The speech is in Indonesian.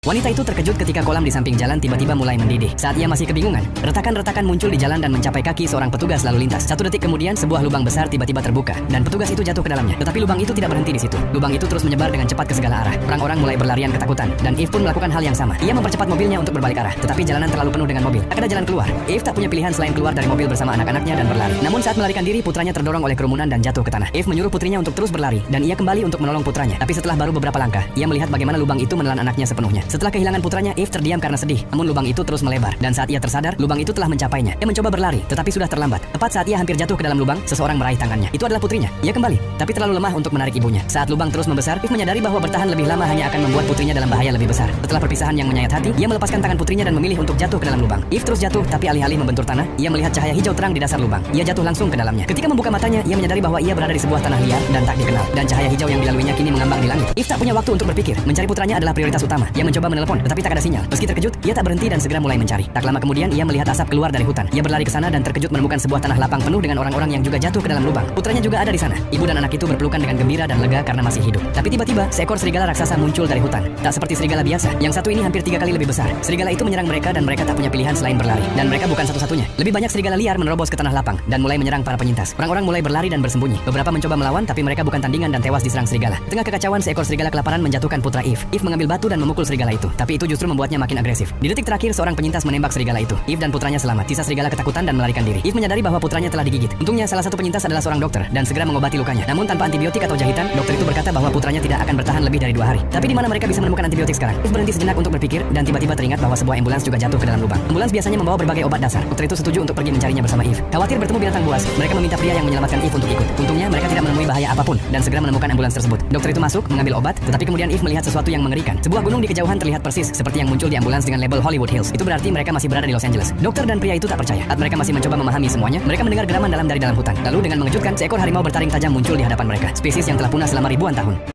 Wanita itu terkejut ketika kolam di samping jalan tiba-tiba mulai mendidih. Saat ia masih kebingungan, retakan-retakan muncul di jalan dan mencapai kaki seorang petugas lalu lintas. 1 detik kemudian, sebuah lubang besar tiba-tiba terbuka dan petugas itu jatuh ke dalamnya. Tetapi lubang itu tidak berhenti di situ. Lubang itu terus menyebar dengan cepat ke segala arah. Orang-orang mulai berlarian ketakutan dan Eve pun melakukan hal yang sama. Ia mempercepat mobilnya untuk berbalik arah, tetapi jalanan terlalu penuh dengan mobil. Tak ada jalan keluar. Eve tak punya pilihan selain keluar dari mobil bersama anak-anaknya dan berlari. Namun saat melarikan diri, putranya terdorong oleh kerumunan dan jatuh ke tanah. Eve menyuruh putrinya untuk terus berlari dan ia kembali untuk menolong putranya. Tapi setelah baru beberapa langkah, ia melihat bagaimana lubang itu menelan anaknya sepenuhnya. Setelah kehilangan putranya, Eve terdiam karena sedih. Namun lubang itu terus melebar dan saat ia tersadar, lubang itu telah mencapainya. Ia mencoba berlari, tetapi sudah terlambat. Tepat saat ia hampir jatuh ke dalam lubang, seseorang meraih tangannya. Itu adalah putrinya. Ia kembali, tapi terlalu lemah untuk menarik ibunya. Saat lubang terus membesar, Eve menyadari bahwa bertahan lebih lama hanya akan membuat putrinya dalam bahaya lebih besar. Setelah perpisahan yang menyayat hati, ia melepaskan tangan putrinya dan memilih untuk jatuh ke dalam lubang. Eve terus jatuh, tapi alih-alih membentur tanah, ia melihat cahaya hijau terang di dasar lubang. Ia jatuh langsung ke dalamnya. Ketika membuka matanya, ia menyadari bahwa ia berada di sebuah tanah liar dan tak dikenal. Dan cahaya hijau yang dilaluinya kini mengambang di langit. Eve tak punya waktu untuk berpikir. Mencari putranya adalah prioritas utama. Ia mencoba menelepon, tetapi tak ada sinyal. Meski terkejut, ia tak berhenti dan segera mulai mencari. Tak lama kemudian, ia melihat asap keluar dari hutan. Ia berlari ke sana dan terkejut menemukan sebuah tanah lapang penuh dengan orang-orang yang juga jatuh ke dalam lubang. Putranya juga ada di sana. Ibu dan anak itu berpelukan dengan gembira dan lega karena masih hidup. Tapi tiba-tiba, seekor serigala raksasa muncul dari hutan. Tak seperti serigala biasa. Yang satu ini hampir 3 kali lebih besar. Serigala itu menyerang mereka dan mereka tak punya pilihan selain berlari. Dan mereka bukan satu-satunya. Lebih banyak serigala liar menerobos ke tanah lapang dan mulai menyerang para penyintas. Orang-orang mulai berlari dan bersembunyi. Beberapa mencoba melawan, tapi mereka bukan tandingan dan tewas diserang serigala. Di tengah kekacauan, seekor serigala kelaparan menjatuhkan putra Eve. Eve mengambil batu dan memukul serigala itu. Tapi itu justru membuatnya makin agresif. Di detik terakhir, seorang penyintas menembak serigala itu. Eve dan putranya selamat. Sisa serigala ketakutan dan melarikan diri. Eve menyadari bahwa putranya telah digigit. Untungnya salah satu penyintas adalah seorang dokter dan segera mengobati lukanya. Namun tanpa antibiotik atau jahitan, dokter itu berkata bahwa putranya tidak akan bertahan lebih dari 2 hari. Tapi di mana mereka bisa menemukan antibiotik sekarang? Eve berhenti sejenak untuk berpikir dan tiba-tiba teringat bahwa sebuah ambulans juga jatuh ke dalam lubang. Ambulans biasanya membawa berbagai obat dasar. Dokter itu setuju untuk pergi mencarinya bersama Eve. Khawatir bertemu binatang buas, mereka meminta pria yang menyelamatkan Eve untuk ikut. Untungnya mereka tidak menemui bahaya apapun dan segera menemukan ambulans tersebut. Dokter itu masuk, mengambil obat, tetapi kemudian Eve melihat sesuatu yang mengerikan. Sebuah gunung di kejauhan terlihat persis seperti yang muncul di ambulans dengan label Hollywood Hills. Itu berarti mereka masih berada di Los Angeles. Dokter dan pria itu tak percaya. Saat mereka masih mencoba memahami semuanya, mereka mendengar geraman dalam dari dalam hutan. Lalu dengan mengejutkan, seekor harimau bertaring tajam muncul di hadapan mereka. Spesies yang telah punah selama ribuan tahun.